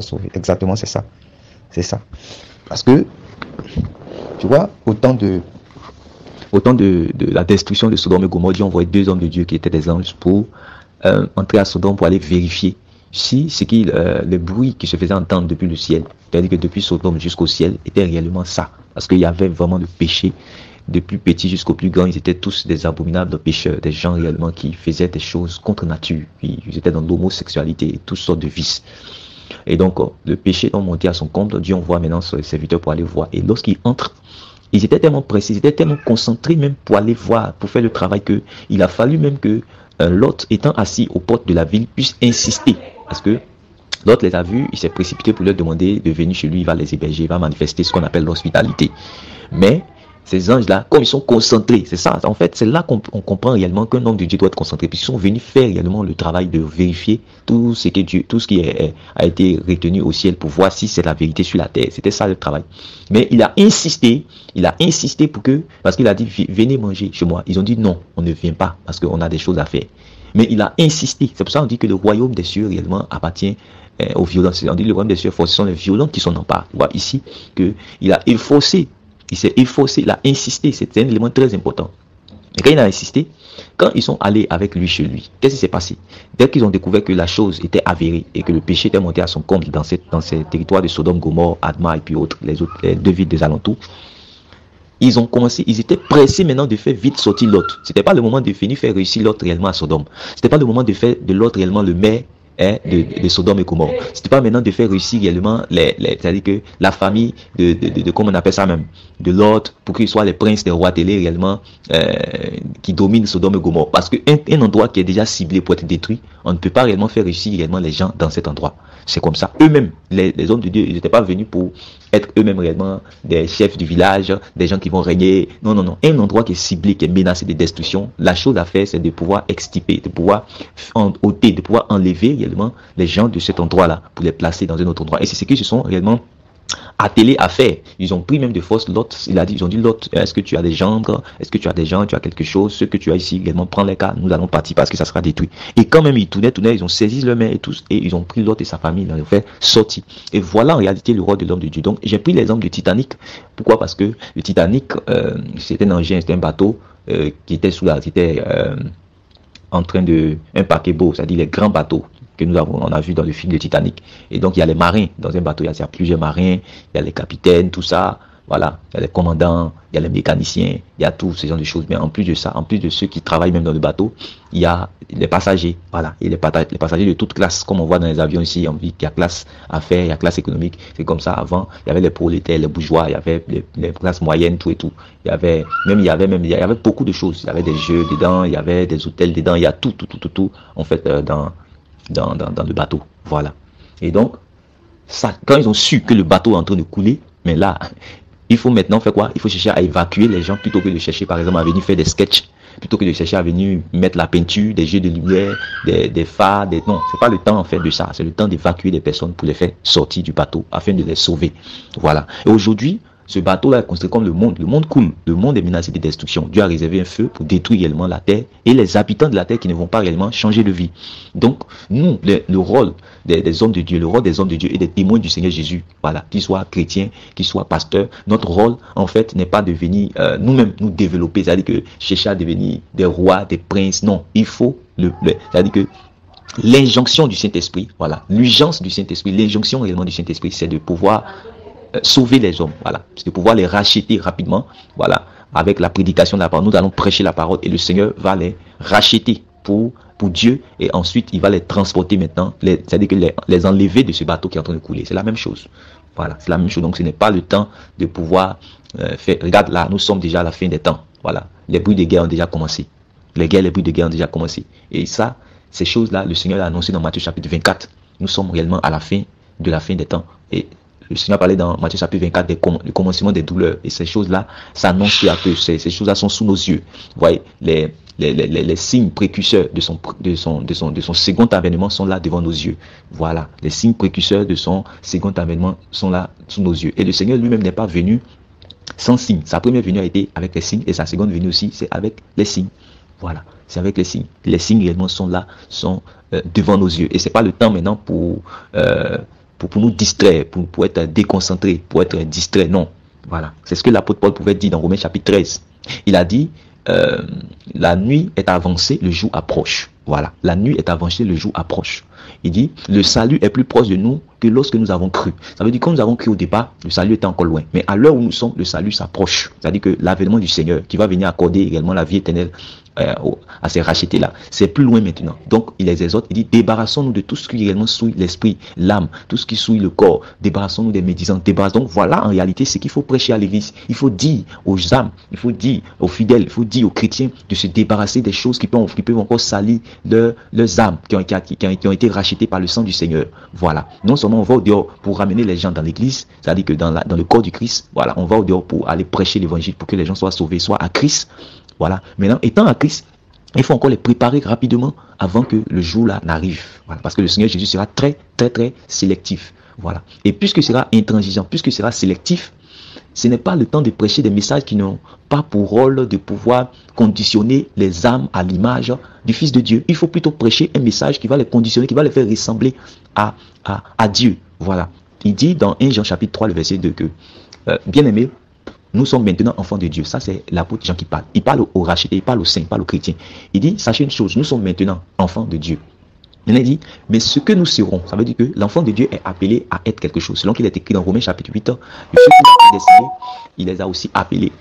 soit sauvé. Exactement, c'est ça. C'est ça. Parce que, tu vois, autant de la destruction de Sodome et Gomorrhe, Dieu envoyait 2 hommes de Dieu qui étaient des anges pour entrer à Sodome pour aller vérifier si le bruit qui se faisait entendre depuis le ciel, c'est-à-dire que depuis Sodome jusqu'au ciel, était réellement ça. Parce qu'il y avait vraiment le péché, de plus petit jusqu'au plus grand, ils étaient tous des abominables pécheurs, des gens réellement qui faisaient des choses contre nature, ils étaient dans l'homosexualité et toutes sortes de vices. Et donc, le péché est monté à son comble, Dieu envoie maintenant ses serviteurs pour aller voir. Et lorsqu'ils entrent, ils étaient tellement précis, ils étaient tellement concentrés même pour aller voir, pour faire le travail, que il a fallu même que Lot, étant assis aux portes de la ville, puisse insister. Parce que Lot les a vus, il s'est précipité pour leur demander de venir chez lui, il va les héberger, il va manifester ce qu'on appelle l'hospitalité. Mais ces anges-là, comme ils sont concentrés, c'est ça, en fait, c'est là qu'on comprend réellement qu'un homme de Dieu doit être concentré, puisqu'ils sont venus faire réellement le travail de vérifier tout ce qui a été retenu au ciel pour voir si c'est la vérité sur la terre. C'était ça le travail. Mais il a insisté parce qu'il a dit, venez manger chez moi. Ils ont dit non, on ne vient pas, parce qu'on a des choses à faire. Mais il a insisté. C'est pour ça qu'on dit que le royaume des cieux réellement appartient aux violents. On dit que le royaume des cieux, ce sont les violents qui s'en emparent. On voit ici qu'il a efforcé. Il s'est efforcé, il a insisté, c'est un élément très important. Et quand il a insisté, quand ils sont allés avec lui chez lui, qu'est-ce qui s'est passé? Dès qu'ils ont découvert que la chose était avérée et que le péché était monté à son comble dans ces territoires de Sodome, Gomorrhe, Adma et puis les 2 villes des alentours, ils étaient pressés maintenant de faire vite sortir Lot. C'était pas le moment de venir faire réussir Lot réellement à Sodome. C'était pas le moment de faire de Lot réellement le maire de Sodome et Gomorrhe. C'était pas maintenant de faire réussir réellement c'est-à-dire que la famille de comment on appelle ça même, de Lot, pour qu'ils soient les princes des rois télé réellement qui dominent Sodome et Gomorrhe. Parce qu'un endroit qui est déjà ciblé pour être détruit, on ne peut pas réellement faire réussir réellement les gens dans cet endroit. C'est comme ça. Eux-mêmes, les hommes de Dieu, ils n'étaient pas venus pour être ôteux-mêmes réellement des chefs du village, des gens qui vont régner. Non, non, non. Un endroit qui est ciblé, qui est menacé de destruction, la chose à faire, c'est de pouvoir extirper, de pouvoir ôter, de pouvoir enlever réellement les gens de cet endroit-là pour les placer dans un autre endroit. Et c'est ce qu'ils se sont réellement attelés à faire. Ils ont pris même de force Lot. Ils ont dit Lot, est-ce que tu as des gendres? Est-ce que tu as des gens? Tu as quelque chose? Ce que tu as ici également, prends les cas, nous allons partir parce que ça sera détruit. Et quand même ils tournaient, ils ont saisi leur main et tous, et ils ont pris Lot et sa famille, ils l'ont fait sortir. Et voilà en réalité le rôle de l'homme de Dieu. Donc j'ai pris l'exemple du Titanic. Pourquoi? Parce que le Titanic, c'était un engin, c'était un bateau qui était en train de un paquebot, c'est-à-dire les grands bateaux que on a vu dans le film de Titanic. Et donc il y a les marins dans un bateau, il y a plusieurs marins, il y a les capitaines, tout ça, voilà, il y a les commandants, il y a les mécaniciens, il y a tous ces genres de choses. Mais en plus de ça, en plus de ceux qui travaillent même dans le bateau, il y a les passagers, voilà, et les passagers de toute classe, comme on voit dans les avions ici, on dit qu'il y a classe affaires, il y a classe économique. C'est comme ça avant, il y avait les prolétaires, les bourgeois, il y avait les classes moyennes, tout et tout. Il y avait beaucoup de choses. Il y avait des jeux dedans, il y avait des hôtels dedans, il y a tout, en fait, dans le bateau. Voilà. Et donc, ça, quand ils ont su que le bateau est en train de couler, mais là, il faut maintenant faire quoi? Il faut chercher à évacuer les gens plutôt que de chercher, par exemple, à venir faire des sketchs, plutôt que de chercher à venir mettre la peinture, des jeux de lumière, des phares, non, c'est pas le temps en fait de ça. C'est le temps d'évacuer les personnes pour les faire sortir du bateau afin de les sauver. Voilà. Et aujourd'hui, ce bateau-là est considéré comme le monde. Le monde coule. Le monde est menacé de destruction. Dieu a réservé un feu pour détruire réellement la terre et les habitants de la terre qui ne vont pas réellement changer de vie. Donc, nous, le rôle des hommes de Dieu, le rôle des hommes de Dieu et des témoins du Seigneur Jésus, voilà, qu'ils soient chrétiens, qu'ils soient pasteurs, notre rôle, en fait, n'est pas de venir nous-mêmes nous développer, c'est-à-dire que chercher à devenir des rois, des princes. Non, il faut c'est-à-dire que l'injonction du Saint-Esprit, voilà, l'urgence du Saint-Esprit, l'injonction réellement du Saint-Esprit, c'est de pouvoir sauver les hommes, voilà, c'est de pouvoir les racheter rapidement, voilà, avec la prédication de la parole. Nous allons prêcher la parole et le Seigneur va les racheter pour Dieu, et ensuite il va les transporter maintenant, c'est-à-dire que les enlever de ce bateau qui est en train de couler. C'est la même chose, voilà, c'est la même chose. Donc ce n'est pas le temps de pouvoir faire, regarde là, nous sommes déjà à la fin des temps, voilà, les bruits de guerre ont déjà commencé, les bruits de guerre ont déjà commencé, et ça, ces choses-là, le Seigneur l'a annoncé dans Matthieu chapitre 24. Nous sommes réellement à la fin de la fin des temps, et le Seigneur parlait dans Matthieu chapitre 24 du commencement des douleurs. Et ces choses-là s'annoncent peu à peu. Ces choses-là sont sous nos yeux. Vous voyez, les signes précurseurs de son second avènement sont là devant nos yeux. Voilà, les signes précurseurs de son second avènement sont là sous nos yeux. Et le Seigneur lui-même n'est pas venu sans signe. Sa première venue a été avec les signes, et sa seconde venue aussi, c'est avec les signes. Voilà, c'est avec les signes. Les signes réellement sont là, sont devant nos yeux. Et c'est pas le temps maintenant pour pour nous distraire, pour être déconcentrés, pour être distrait. Non. Voilà. C'est ce que l'apôtre Paul pouvait dire dans Romains chapitre 13. Il a dit, la nuit est avancée, le jour approche. Voilà. La nuit est avancée, le jour approche. Il dit, le salut est plus proche de nous que lorsque nous avons cru. Ça veut dire que quand nous avons cru au départ, le salut était encore loin. Mais à l'heure où nous sommes, le salut s'approche. C'est-à-dire que l'avènement du Seigneur, qui va venir accorder également la vie éternelle à ces rachetés-là, c'est plus loin maintenant. Donc, il les exhorte, il dit, débarrassons-nous de tout ce qui réellement souille l'esprit, l'âme, tout ce qui souille le corps. Débarrassons-nous des médisants. Donc, voilà en réalité ce qu'il faut prêcher à l'église. Il faut dire aux âmes, il faut dire aux fidèles, il faut dire aux chrétiens de se débarrasser des choses qui peuvent encore salir leurs âmes, qui ont été rachetées par le sang du Seigneur. Voilà. Non seulement on va au dehors pour ramener les gens dans l'église, c'est-à-dire que dans le corps du Christ, voilà, on va au dehors pour aller prêcher l'évangile, pour que les gens soient sauvés, soient à Christ. Voilà. Maintenant, étant à Christ, il faut encore les préparer rapidement avant que le jour là n'arrive. Voilà. Parce que le Seigneur Jésus sera très, très, très sélectif. Voilà. Et puisque sera intransigeant, puisque sera sélectif, ce n'est pas le temps de prêcher des messages qui n'ont pas pour rôle de pouvoir conditionner les âmes à l'image du Fils de Dieu. Il faut plutôt prêcher un message qui va les conditionner, qui va les faire ressembler à Dieu. Voilà. Il dit dans 1 Jean chapitre 3, le verset 2 que, bien-aimés, nous sommes maintenant enfants de Dieu. Ça, c'est l'apôtre Jean qui parle. Il parle aux rachetés, il parle aux saints, il parle aux chrétiens. Il dit, sachez une chose, nous sommes maintenant enfants de Dieu. Il a dit, mais ce que nous serons, ça veut dire que l'enfant de Dieu est appelé à être quelque chose. Selon qu'il est écrit dans Romains chapitre 8, ceux qu'il a prédestinés, il les a aussi appelés.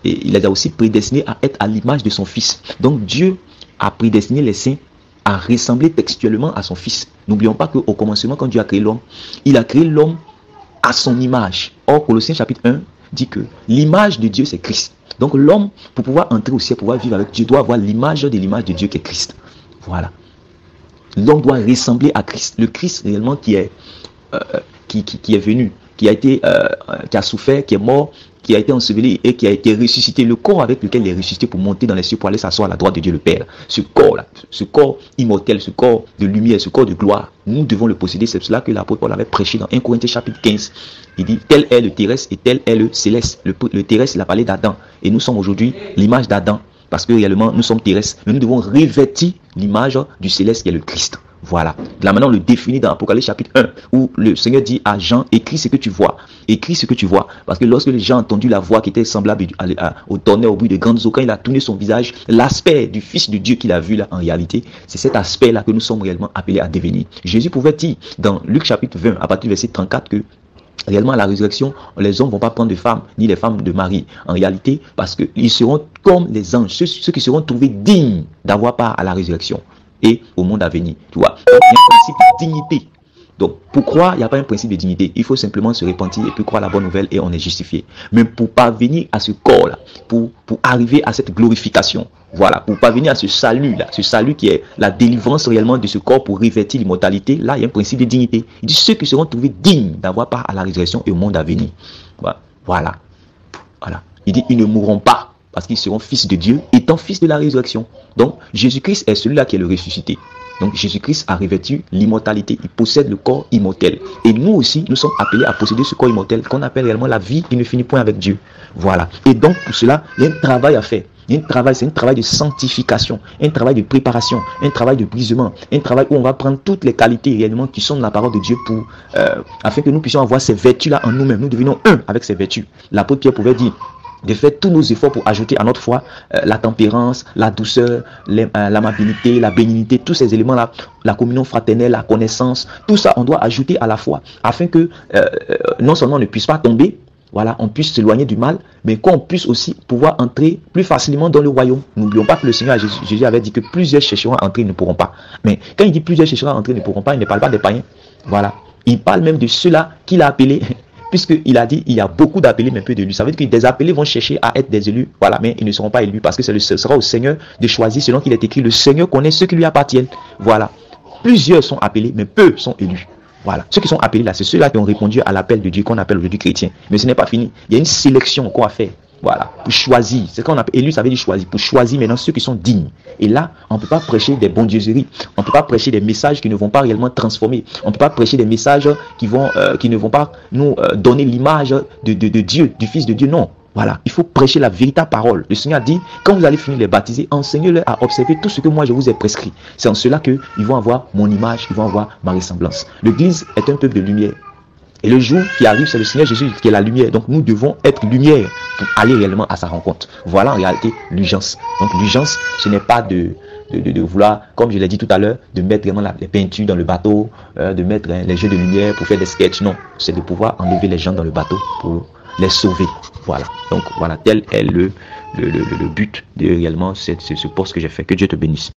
Et il les a aussi prédestinés à être à l'image de son Fils. Donc Dieu a prédestiné les saints à ressembler textuellement à son Fils. N'oublions pas qu'au commencement, quand Dieu a créé l'homme, il a créé l'homme à son image. Or, Colossiens chapitre 1 dit que l'image de Dieu, c'est Christ. Donc l'homme, pour pouvoir entrer au ciel, pouvoir vivre avec Dieu, doit avoir l'image de Dieu qui est Christ. Voilà. L'homme doit ressembler à Christ. Le Christ réellement qui est venu, qui a souffert, qui est mort, qui a été enseveli et qui a été ressuscité. Le corps avec lequel il est ressuscité pour monter dans les cieux, pour aller s'asseoir à la droite de Dieu le Père. Ce corps-là, ce corps immortel, ce corps de lumière, ce corps de gloire, nous devons le posséder. C'est cela que l'apôtre Paul avait prêché dans 1 Corinthiens chapitre 15. Il dit, tel est le terrestre et tel est le céleste. Le terrestre, il a parlé d'Adam. Et nous sommes aujourd'hui l'image d'Adam. Parce que réellement, nous sommes terrestres. Mais nous devons revêtir l'image du céleste qui est le Christ. Voilà. Là maintenant, on le définit dans Apocalypse chapitre 1, où le Seigneur dit à Jean, écris ce que tu vois. Écris ce que tu vois. Parce que lorsque les gens ont entendu la voix qui était semblable au tonnerre, au bruit de grandes eaux, quand il a tourné son visage, l'aspect du Fils de Dieu qu'il a vu là, en réalité, c'est cet aspect-là que nous sommes réellement appelés à devenir. Jésus pouvait dire dans Luc chapitre 20, à partir du verset 34, que réellement, à la résurrection, les hommes ne vont pas prendre de femmes, ni les femmes de Marie. En réalité, parce qu'ils seront comme les anges, ceux qui seront trouvés dignes d'avoir part à la résurrection et au monde à venir. Tu vois, il y a un principe de dignité. Donc, pour croire, il n'y a pas un principe de dignité. Il faut simplement se repentir et puis croire la bonne nouvelle et on est justifié. Mais pour parvenir à ce corps-là, pour arriver à cette glorification, voilà, pour parvenir à ce salut-là, ce salut qui est la délivrance réellement de ce corps pour revêtir l'immortalité, là, il y a un principe de dignité. Il dit ceux qui seront trouvés dignes d'avoir part à la résurrection et au monde à venir. Voilà. Il dit ils ne mourront pas parce qu'ils seront fils de Dieu, étant fils de la résurrection. Donc, Jésus-Christ est celui-là qui est le ressuscité. Donc Jésus-Christ a revêtu l'immortalité, il possède le corps immortel. Et nous aussi, nous sommes appelés à posséder ce corps immortel qu'on appelle réellement la vie qui ne finit point avec Dieu. Voilà. Et donc pour cela, il y a un travail à faire. C'est un travail de sanctification, un travail de préparation, un travail de brisement, un travail où on va prendre toutes les qualités réellement qui sont dans la parole de Dieu pour afin que nous puissions avoir ces vertus-là en nous-mêmes. Nous devenons un avec ces vertus. L'apôtre Pierre pouvait dire de faire tous nos efforts pour ajouter à notre foi la tempérance, la douceur, l'amabilité, la bénignité, tous ces éléments-là, la communion fraternelle, la connaissance, tout ça on doit ajouter à la foi afin que non seulement on ne puisse pas tomber, voilà, on puisse s'éloigner du mal, mais qu'on puisse aussi pouvoir entrer plus facilement dans le royaume. N'oublions pas que le Seigneur Jésus avait dit que plusieurs chercheront à entrer, ils ne pourront pas. Mais quand il dit plusieurs chercheront à entrer, ils ne pourront pas, il ne parle pas des païens. Voilà, il parle même de ceux-là qu'il a appelés. Puisqu'il a dit il y a beaucoup d'appelés mais peu d'élus. Ça veut dire que des appelés vont chercher à être des élus, voilà, mais ils ne seront pas élus parce que ce sera au Seigneur de choisir selon qu'il est écrit. Le Seigneur connaît ceux qui lui appartiennent. Voilà. Plusieurs sont appelés mais peu sont élus. Voilà. Ceux qui sont appelés là, c'est ceux-là qui ont répondu à l'appel de Dieu qu'on appelle aujourd'hui chrétien. Mais ce n'est pas fini. Il y a une sélection qu'on va faire. Voilà, pour choisir. C'est quand on appelle élu, ça veut dire choisir. Pour choisir maintenant ceux qui sont dignes. Et là, on ne peut pas prêcher des bondieuseries. On ne peut pas prêcher des messages qui ne vont pas réellement transformer. On ne peut pas prêcher des messages qui ne vont pas nous donner l'image de Dieu, du Fils de Dieu. Non. Voilà, il faut prêcher la véritable parole. Le Seigneur dit, quand vous allez finir les baptiser, enseignez-leur à observer tout ce que moi je vous ai prescrit. C'est en cela qu'ils vont avoir mon image, ils vont avoir ma ressemblance. L'Église est un peuple de lumière. Et le jour qui arrive, c'est le Seigneur Jésus qui est la lumière. Donc nous devons être lumière pour aller réellement à sa rencontre. Voilà en réalité l'urgence. Donc l'urgence, ce n'est pas de vouloir, comme je l'ai dit tout à l'heure, de mettre vraiment les peintures dans le bateau, de mettre les jeux de lumière pour faire des sketchs. Non, c'est de pouvoir enlever les gens dans le bateau pour les sauver. Voilà. Donc voilà, tel est le but de réellement ce poste que j'ai fait. Que Dieu te bénisse.